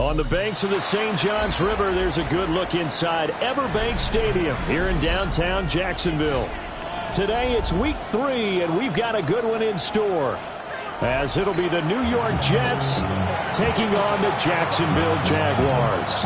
On the banks of the St. Johns River, there's a good look inside Everbank Stadium here in downtown Jacksonville. Today, it's week 3, and we've got a good one in store, as it'll be the New York Jets taking on the Jacksonville Jaguars.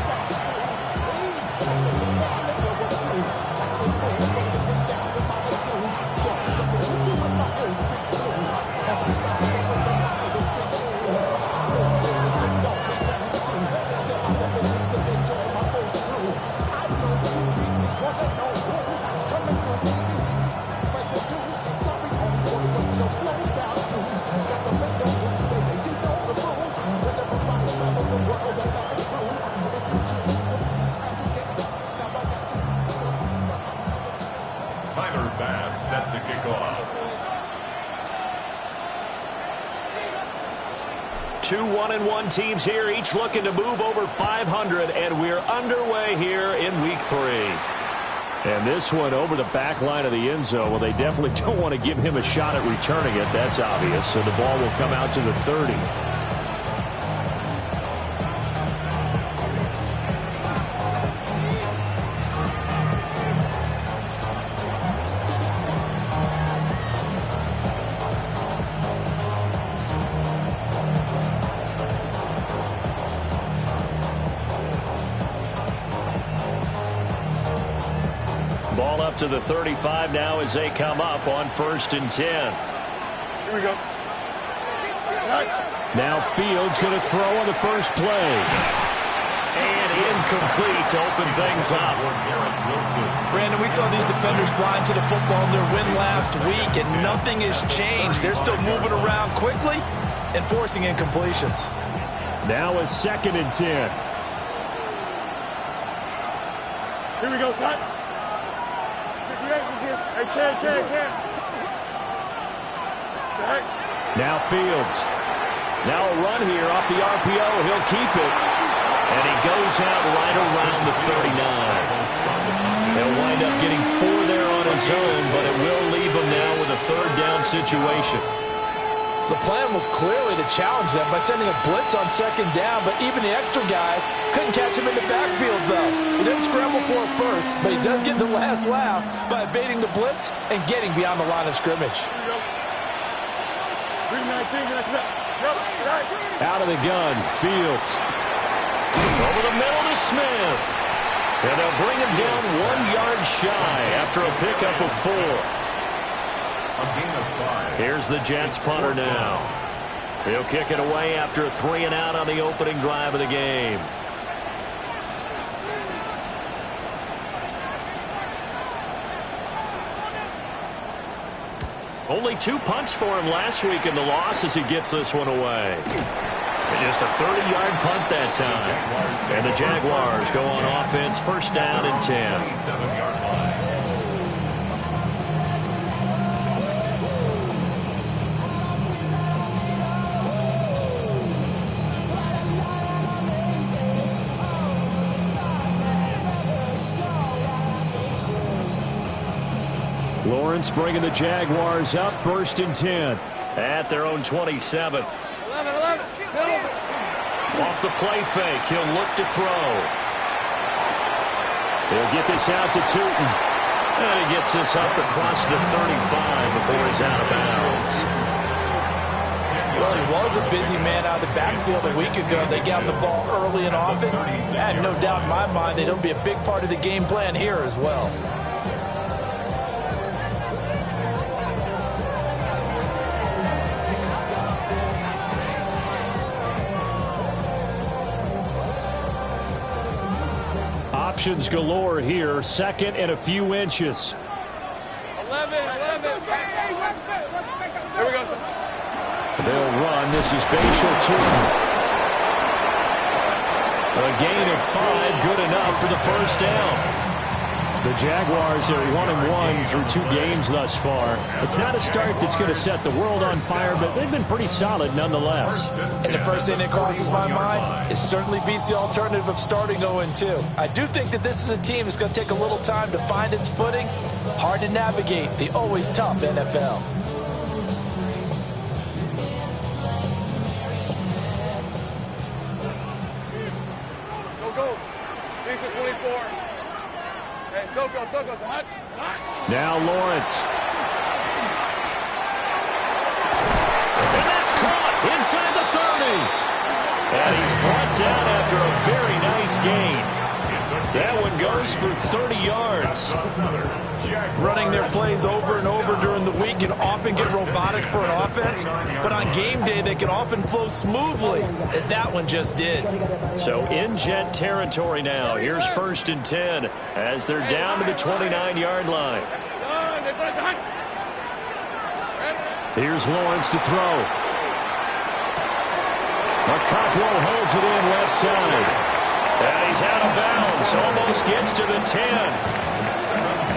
Set to kick off. 2 1-1 teams here, each looking to move over 500, and we're underway here in week 3. And this one over the back line of the end zone. Well, they definitely don't want to give him a shot at returning it. That's obvious. So the ball will come out to the 30. Ball up to the 35 now as they come up on 1st and 10. Here we go. Now Fields going to throw on the first play. And incomplete to open things up. Brandon, we saw these defenders flying to the football in their win last week, and nothing has changed. They're still moving around quickly and forcing incompletions. Now a 2nd and 10. Here we go, son. Now Fields. Now a run here off the RPO. He'll keep it. And he goes out right around the 39. He'll wind up getting 4 there on his own, but it will leave him now with a 3rd down situation. The plan was clearly to challenge them by sending a blitz on 2nd down, but even the extra guys couldn't catch him in the backfield, though. He didn't scramble for it first, but he does get the last laugh by evading the blitz and getting beyond the line of scrimmage. Out of the gun, Fields. Over the middle to Smith. And they'll bring him down 1 yard shy after a pickup of 4. A gain of 5. Here's the Jets punter now. He'll kick it away after a 3 and out on the opening drive of the game. Only 2 punts for him last week in the loss as he gets this one away. And just a 30-yard punt that time. And the Jaguars go on offense, 1st down and 10. 27-yard line. Lawrence bringing the Jaguars up, 1st and 10. At their own 27. 11. Off the play fake, he'll look to throw. He'll get this out to Tootin. And he gets this up across the 35 before he's out of bounds. Well, he was a busy man out of the backfield a week ago. They got the ball early and often. I have no doubt in my mind that he'll be a big part of the game plan here as well. Options galore here, 2nd and a few inches. 11. Here we go. They'll run. This is Bashal Tootin. A gain of 5, good enough for the 1st down. The Jaguars are 1-1 through 2 games thus far. It's not a start that's going to set the world on fire, but they've been pretty solid nonetheless. And the first thing that crosses my mind, it certainly beats the alternative of starting 0-2. I do think that this is a team that's going to take a little time to find its footing. Hard to navigate the always tough NFL. Now Lawrence. And that's caught inside the 30. And he's brought down after a very nice gain. That one goes for 30 yards. Running their plays over and over during the week can often get robotic for an offense, but on game day they can often flow smoothly, as that one just did. So in Jet territory now. Here's 1st and 10 as they're down to the 29-yard line. Here's Lawrence to throw. Makakwo holds it in left side. And he's out of bounds. Almost gets to the 10.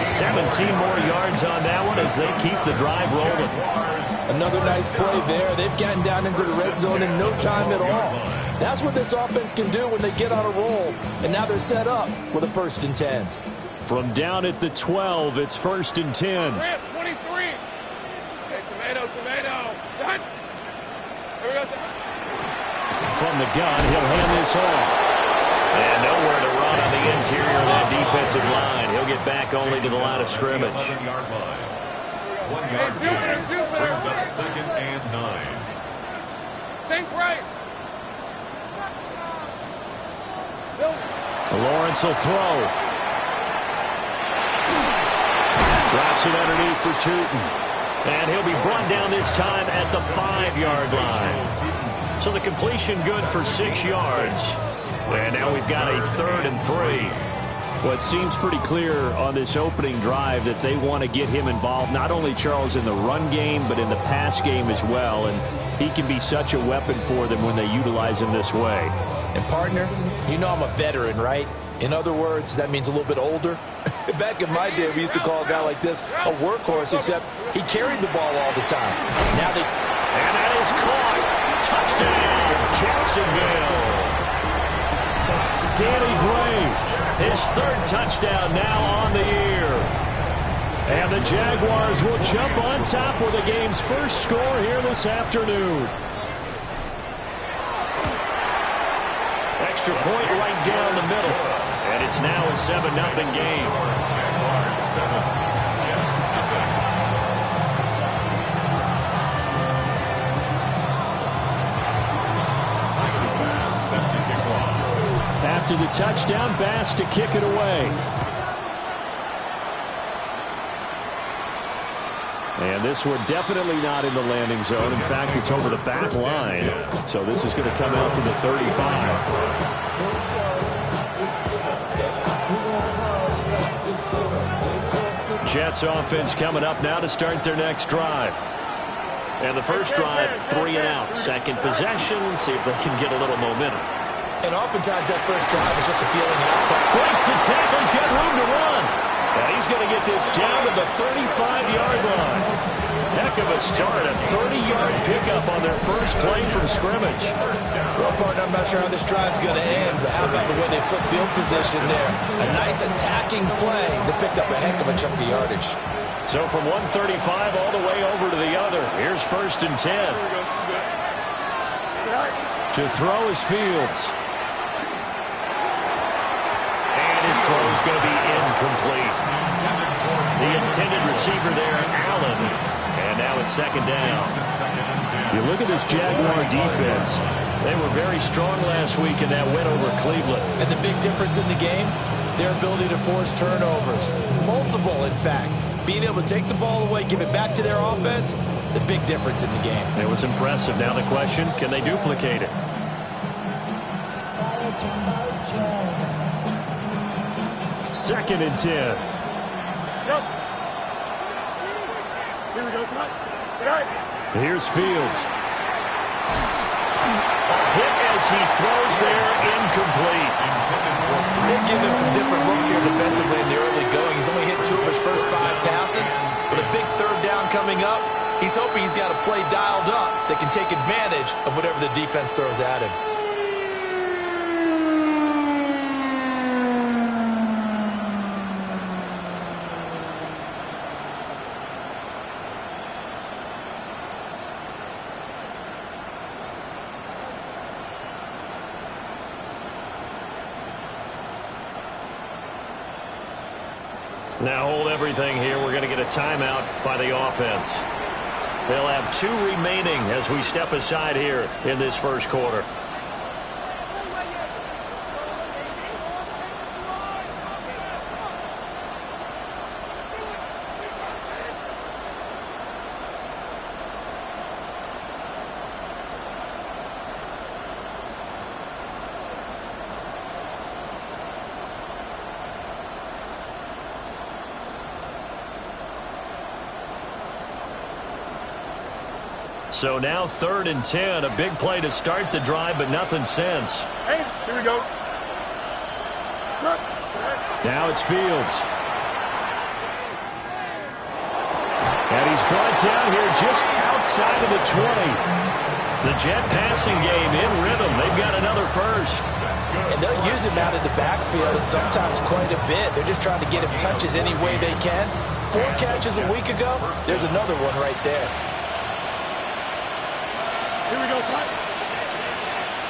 17 more yards on that one as they keep the drive rolling. Another nice play there. They've gotten down into the red zone in no time at all. That's what this offense can do when they get on a roll. And now they're set up with a 1st and 10. From down at the 12, it's 1st and 10. 23. Hey, tomato. Done. Here we go. From the gun, he'll hand this off. And nowhere to run on the interior of that defensive line. He'll get back only to the line of scrimmage. 11-yard line. 1 yard gain brings up 2nd and 9. Sink right. Lawrence will throw. Drops it underneath for Tootin. And he'll be brought down this time at the 5-yard line. So the completion good for 6 yards. And now we've got a 3rd and 3. Well, it seems pretty clear on this opening drive that they want to get him involved, not only, Charles, in the run game, but in the pass game as well. And he can be such a weapon for them when they utilize him this way. And, partner, you know I'm a veteran, right? In other words, that means a little bit older. Back in my day, we used to call a guy like this a workhorse, except he carried the ball all the time. Now they... And that is caught. Touchdown, Jacksonville. Danny Gray, his 3rd touchdown now on the year. And the Jaguars will jump on top with the game's first score here this afternoon. Extra point right down the middle. And it's now a 7-0 game. Jaguars 7. Jets nothing. After the touchdown, Bass to kick it away. And this one definitely not in the landing zone. In fact, it's over the back line. So this is going to come out to the 35. Jets offense coming up now to start their next drive. And the first drive, 3 and out. Second possession, see if they can get a little momentum. And oftentimes that first drive is just a feeling out. Breaks the tackle. He's got room to run. And he's going to get this down to the 35-yard line. Heck of a start. A 30-yard pickup on their first play from scrimmage. Well, partner, I'm not sure how this drive's going to end, but how about the way they flip field position there? A nice attacking play that picked up a heck of a chunk of yardage. So from 135 all the way over to the other. Here's 1st and 10. To throw is Fields. His throw is going to be incomplete. The intended receiver there, Allen. And now it's 2nd down. You look at this Jaguar defense. They were very strong last week in that win over Cleveland. And the big difference in the game, their ability to force turnovers. Multiple, in fact. Being able to take the ball away, give it back to their offense, the big difference in the game. It was impressive. Now the question, can they duplicate it? Second and 10. Here we go, son. Here's Fields. A hit as he throws there, incomplete. They've given him some different looks here defensively in the early going. He's only hit 2 of his first 5 passes. With a big 3rd down coming up, he's hoping he's got a play dialed up that can take advantage of whatever the defense throws at him. Now hold everything here. We're going to get a timeout by the offense. They'll have 2 remaining as we step aside here in this first quarter. So now 3rd and 10, a big play to start the drive, but nothing since. Hey, here we go. Now it's Fields. And he's brought down here just outside of the 20. The Jet passing game in rhythm. They've got another first. And they'll use him out in the backfield, and sometimes quite a bit. They're just trying to get him touches any way they can. 4 catches a week ago. There's another one right there. Here we go, son.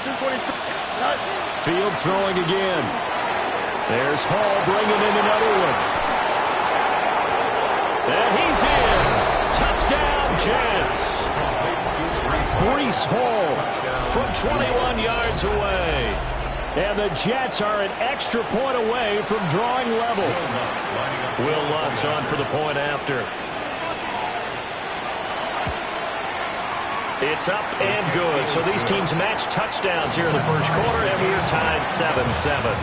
222. Fields throwing again. There's Hall bringing in another one. And he's in. Touchdown, Jets. Breece Hall from 21 yards away. And the Jets are an extra point away from drawing level. Will Lutz on for the point after. It's up and good. So these teams match touchdowns here in the first quarter, and we're tied 7-7.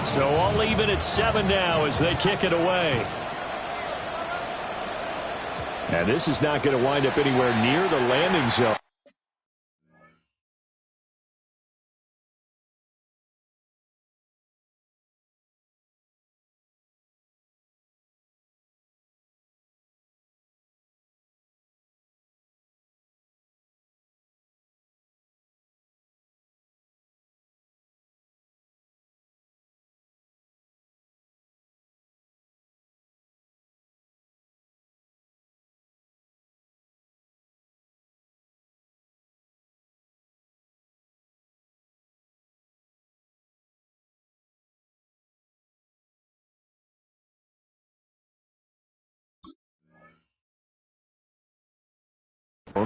So all even at 7 now as they kick it away. And this is not going to wind up anywhere near the landing zone.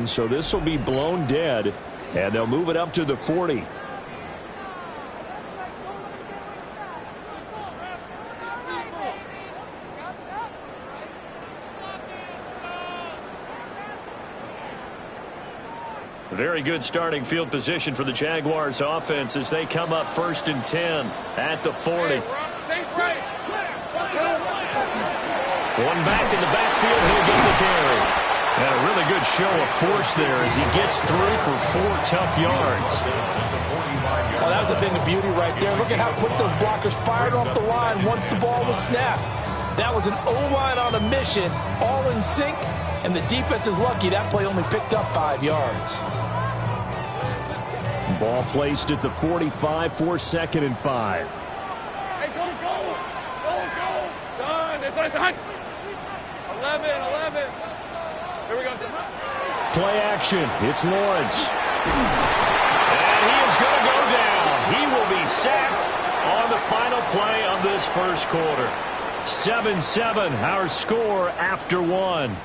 So this will be blown dead, and they'll move it up to the 40. Very good starting field position for the Jaguars offense as they come up 1st and 10 at the 40. One back in the backfield, he'll get the carry. And a really good show of force there as he gets through for 4 tough yards. Well, that was a thing of beauty right there. Look at how quick those blockers fired off the line once the ball was snapped. That was an O-line on a mission, all in sync, and the defense is lucky that play only picked up 5 yards. Ball placed at the 45 for 2nd and 5. Hey, go. Son, it's on. 11. Here we go. Play action. It's Lawrence. And he is going to go down. He will be sacked on the final play of this first quarter. 7-7, our score after 1.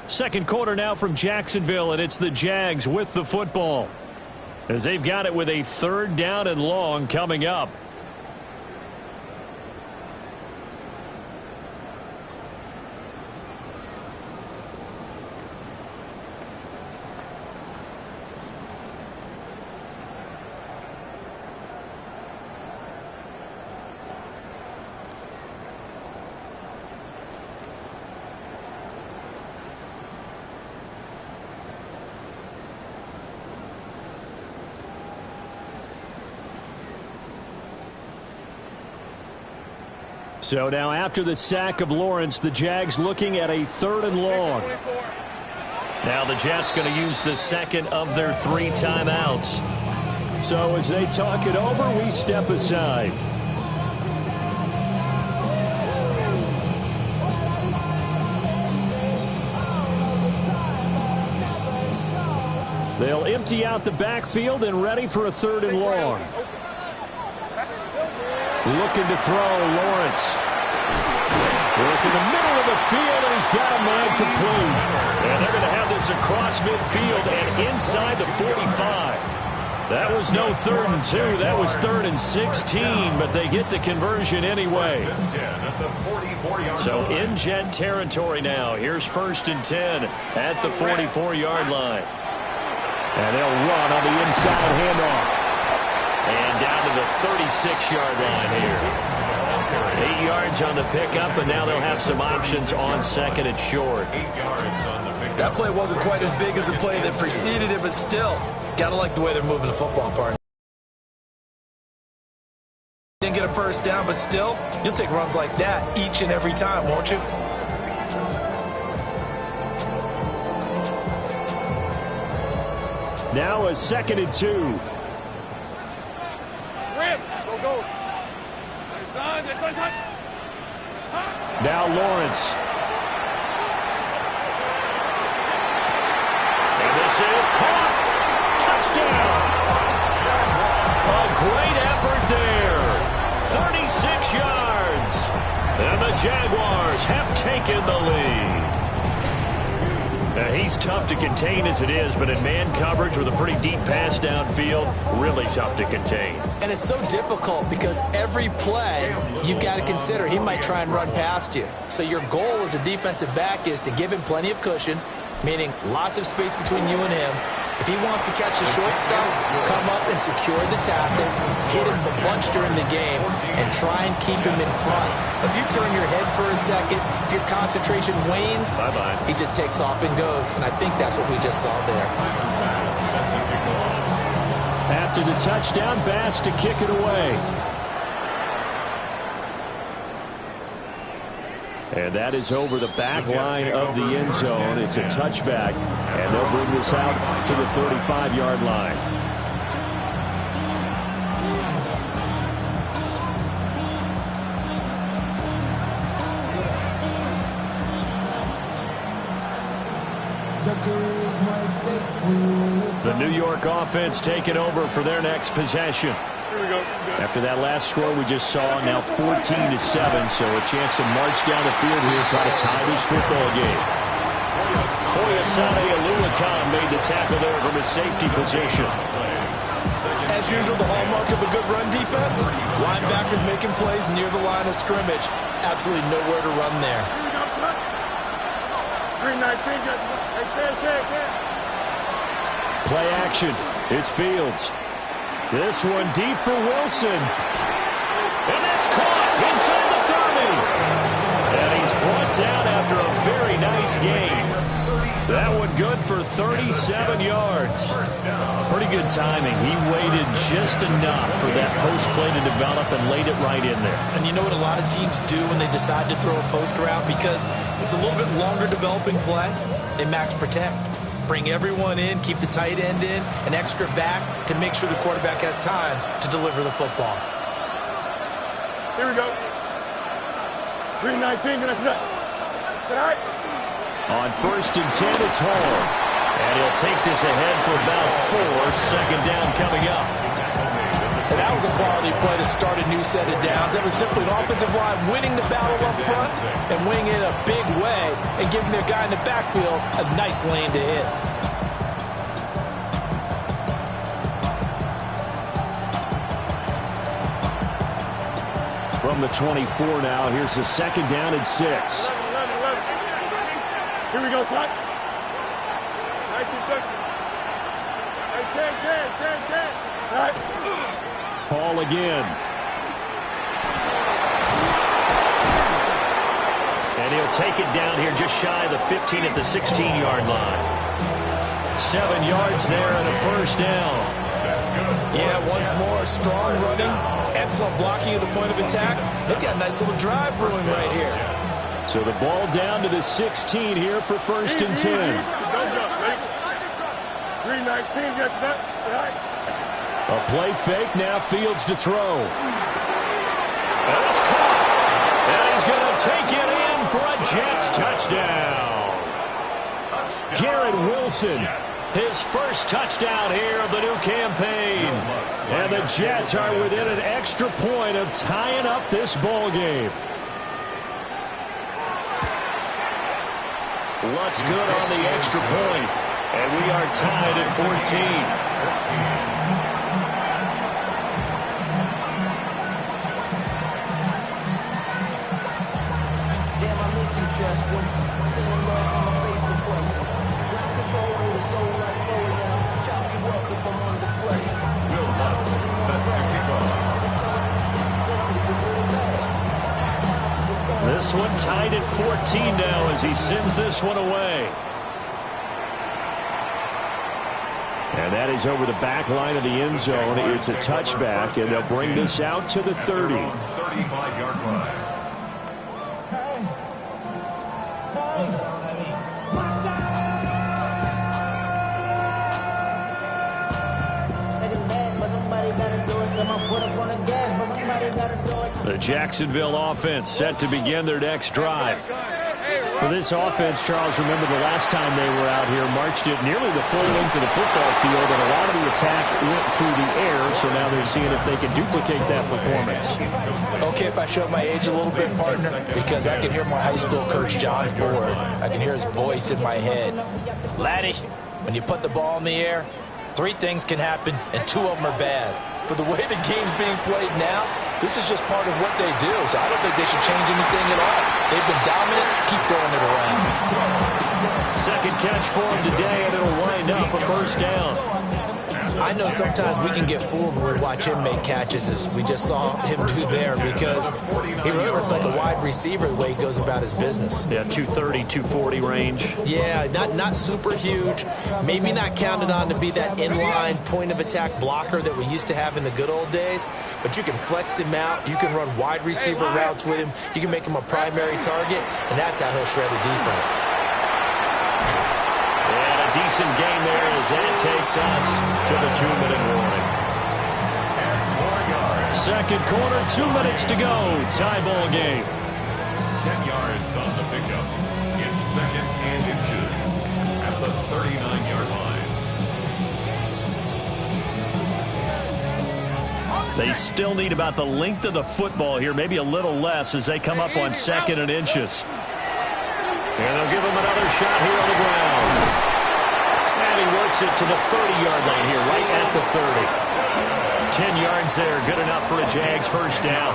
Second quarter now from Jacksonville, and it's the Jags with the football as they've got it with a 3rd down and long coming up. So now after the sack of Lawrence, the Jags looking at a 3rd and long. Now the Jets going to use the second of their 3 timeouts. So as they talk it over, we step aside. They'll empty out the backfield and ready for a 3rd and long. Looking to throw, Lawrence. Look in the middle of the field, and he's got a man complete. And they're going to have this across midfield and inside the 45. That was no 3rd and 2. That was 3rd and 16, but they get the conversion anyway. So in Jet territory now. Here's 1st and 10 at the 44-yard line. And they'll run on the inside handoff. And down to the 36-yard line here. 8 yards on the pickup, and now they'll have some options on 2nd and short. That play wasn't quite as big as the play that preceded it, but still, got to like the way they're moving the football, partner. Didn't get a 1st down, but still, you'll take runs like that each and every time, won't you? Now a 2nd and 2. Go. Now Lawrence. And this is caught. Touchdown. A great effort there. 36 yards. And the Jaguars have taken the lead. He's tough to contain as it is, but in man coverage with a pretty deep pass downfield, really tough to contain. And it's so difficult because every play you've got to consider he might try and run past you. So your goal as a defensive back is to give him plenty of cushion, meaning lots of space between you and him. If he wants to catch the short stuff, come up and secure the tackle, hit him a bunch during the game, and try and keep him in front. If you turn your head for a second, if your concentration wanes, he just takes off and goes. And I think that's what we just saw there. After the touchdown, Bass to kick it away. And that is over the back line of the end zone. It's a touchback, and they'll bring this out to the 35-yard line. The New York offense taking over for their next possession. Here we go. After that last score we just saw, now 14-7, so a chance to march down the field here, try to tie this football game. Foyesade Aluakon made the tackle there from his safety position. As usual, the hallmark of a good run defense, linebackers making plays near the line of scrimmage. Absolutely nowhere to run there. Here we go, 319. Play action. It's Fields. This one deep for Wilson. And that's caught inside the 30. And he's brought down after a very nice game. That one good for 37 yards. Pretty good timing. He waited just enough for that post play to develop and laid it right in there. And you know what a lot of teams do when they decide to throw a post route? Because it's a little bit longer developing play. They max protect. Bring everyone in, keep the tight end in, an extra back to make sure the quarterback has time to deliver the football. Here we go. 319. Tonight. On 1st and 10, it's Hall. And he'll take this ahead for about 4. Second down coming up. And that was a quality play to start a new set of downs. That was simply an offensive line winning the battle up front and winning it a big way and giving their guy in the backfield a nice lane to hit. From the 24 now, here's the second down and 6. 11. Here we go, son. 19 section. Hey, 10. All right. Hall again. And he'll take it down here just shy of the 15 at the 16-yard line. 7 yards there and a first down. Yeah, once more, strong running, excellent blocking at the point of attack. They've got a nice little drive brewing right here. So the ball down to the 16 here for 1st and 10. Don't jump, ready? 319, get that. Right. A play fake, now Fields to throw. And it's caught. And he's going to take it in for a Jets touchdown. Garrett Wilson His first touchdown here of the new campaign. And the Jets are within an extra point of tying up this ball game. What's good on the extra point? And we are tied at 14. This one tied at 14 now as he sends this one away. And that is over the back line of the end zone. It's a touchback, and they'll bring this out to the 30. 35-yard line. The Jacksonville offense set to begin their next drive. For this offense, Charles, remember the last time they were out here, marched it nearly the full length of the football field, and a lot of the attack went through the air, so now they're seeing if they can duplicate that performance. Okay, if I show my age a little bit, partner, because I can hear my high school coach, John Ford. I can hear his voice in my head. Laddie, when you put the ball in the air, 3 things can happen, and 2 of them are bad. For the way the game's being played now, this is just part of what they do, so I don't think they should change anything at all. They've been dominant. Keep throwing it around. Second catch for him today, and it'll wind up a first down. I know sometimes we can get fooled when we watch him make catches, as we just saw him do there, because he really looks like a wide receiver the way he goes about his business. Yeah, 230, 240 range. Yeah, not super huge. Maybe not counted on to be that inline point-of-attack blocker that we used to have in the good old days, but you can flex him out. You can run wide receiver routes with him. You can make him a primary target, and that's how he'll shred the defense. Decent game there as that takes us to the 2-minute warning. 10 more yards. Second quarter, 2 minutes to go. Tie ball game. 10 yards on the pickup. It's second and inches at the 39-yard line. They still need about the length of the football here, maybe a little less as they come up on second and inches. And they'll give him another shot here on the ground. And he works it to the 30-yard line here, right at the 30. 10 yards there, good enough for a Jags first down.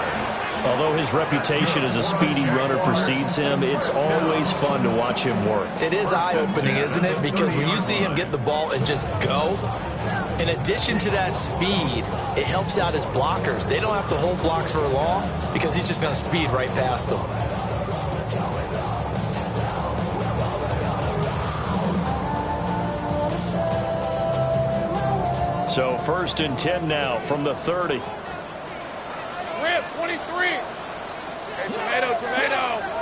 Although his reputation as a speedy runner precedes him, it's always fun to watch him work. It is eye-opening, isn't it? Because when you see him get the ball and just go, in addition to that speed, it helps out his blockers. They don't have to hold blocks for long because he's just going to speed right past them. So first and 10 now from the 30. Rip, 23. Hey, tomato.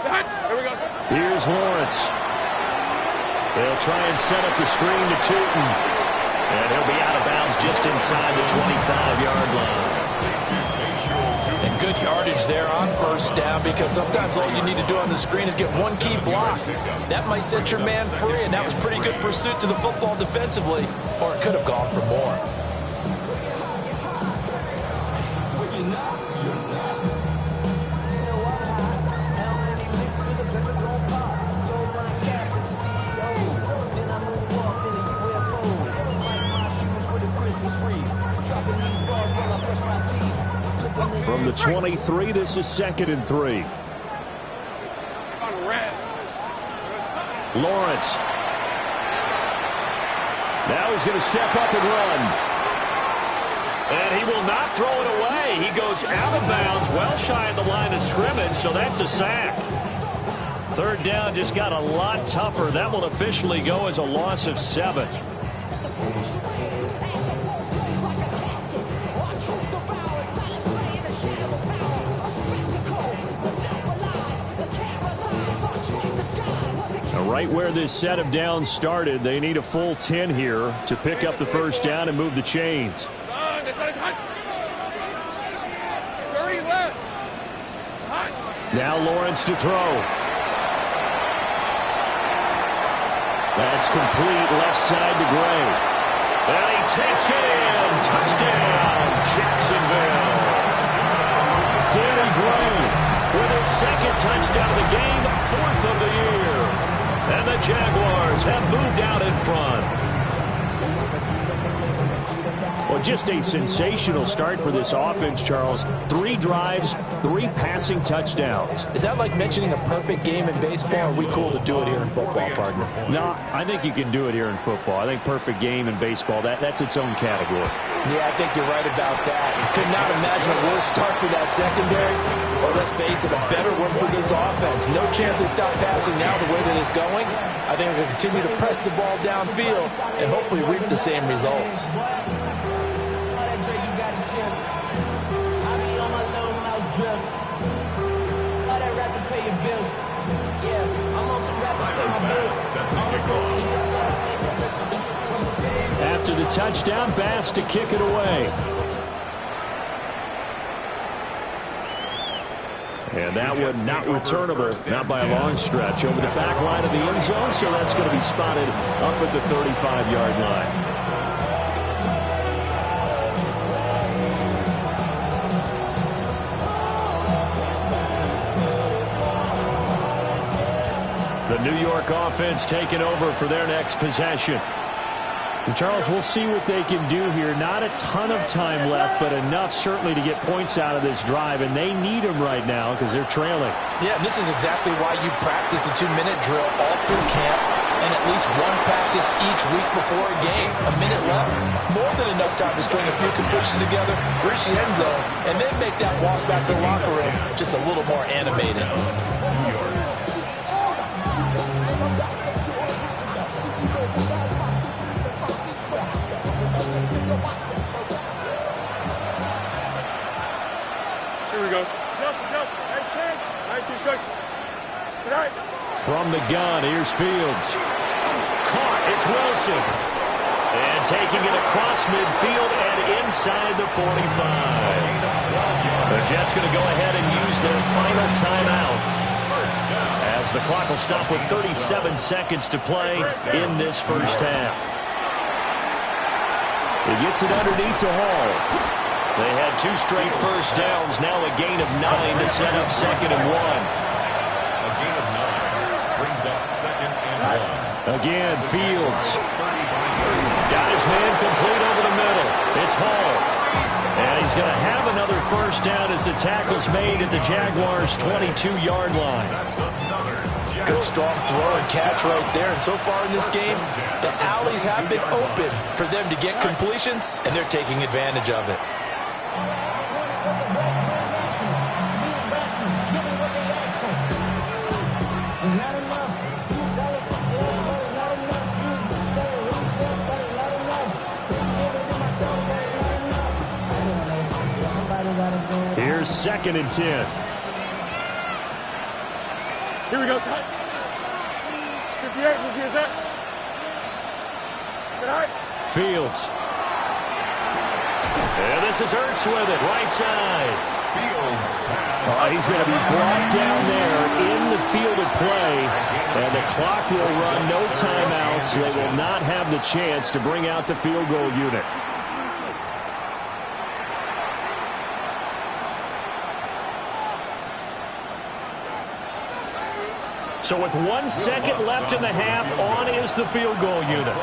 Touch. Here we go. Here's Lawrence. They'll try and set up the screen to Tootin. And he'll be out of bounds just inside the 25-yard line. And good yardage there on first down, because sometimes all you need to do on the screen is get one key block. That might set your man free, and that was pretty good pursuit to the football defensively, or it could have gone for more. From the 23, this is second and 3. Lawrence. Now he's going to step up and run. And he will not throw it away. He goes out of bounds, well shy of the line of scrimmage, so that's a sack. Third down just got a lot tougher. That will officially go as a loss of 7. Right where this set of downs started, they need a full 10 here to pick up the first down and move the chains. 30 left. Now Lawrence to throw. That's complete left side to Gray. takes it in. Touchdown, Jacksonville. Danny Gray with his second touchdown of the game, fourth of the year. And the Jaguars have moved out in front. Well, just a sensational start for this offense, Charles. 3 drives, 3 passing touchdowns. Is that like mentioning a perfect game in baseball? Or are we cool to do it here in football, partner? No, I think you can do it here in football. I think perfect game in baseball, that's its own category. Yeah, I think you're right about that. Could not imagine a worse start for that secondary. Or let's face it, a better one for this offense. No chance they stop passing now the way that it's going. I think they'll continue to press the ball downfield and hopefully reap the same results. After the touchdown, Bass to kick it away. And that one not returnable, not by a long stretch, over the back line of the end zone, so that's going to be spotted up at the 35-yard line. The New York offense taking over for their next possession. And Charles, we'll see what they can do here. Not a ton of time left, but enough certainly to get points out of this drive, and they need them right now because they're trailing. Yeah, and this is exactly why you practice a 2-minute drill all through camp and at least one practice each week before a game. A minute left, more than enough time to string a few completions together, reach the end zone, and then make that walk back to the locker room just a little more animated. Here we go. Justin, 19 instruction. Tonight. From the gun, here's Fields. Caught, it's Wilson. And taking it across midfield and inside the 45. The Jets going to go ahead and use their final timeout, as the clock will stop with 37 seconds to play in this first half. He gets it underneath to Hall. They had 2 straight first downs, now a gain of 9 to set up 2nd and 1. A gain of 9 brings up 2nd and 1. Again, Fields. Got his man complete over the middle. It's Hall. And he's going to have another first down as the tackle's made at the Jaguars' 22-yard line. Good strong throw and catch right there. And so far in this game, the alleys have been open for them to get completions, and they're taking advantage of it. Here's 2nd and 10. Here we go, son. 58, who's here's that? Is that all right? Fields. And this is Ertz with it, right side. Fields pass. He's going to be brought down there in the field of play, and the clock will run, no timeouts. They will not have the chance to bring out the field goal unit. So with 1 second left in the half, on is the field goal unit.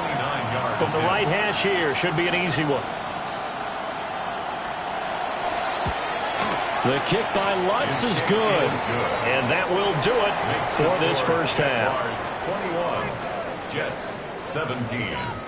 From the right hash here, should be an easy one. The kick by Lutz is good. And that will do it for this first half. 21, Jets 17.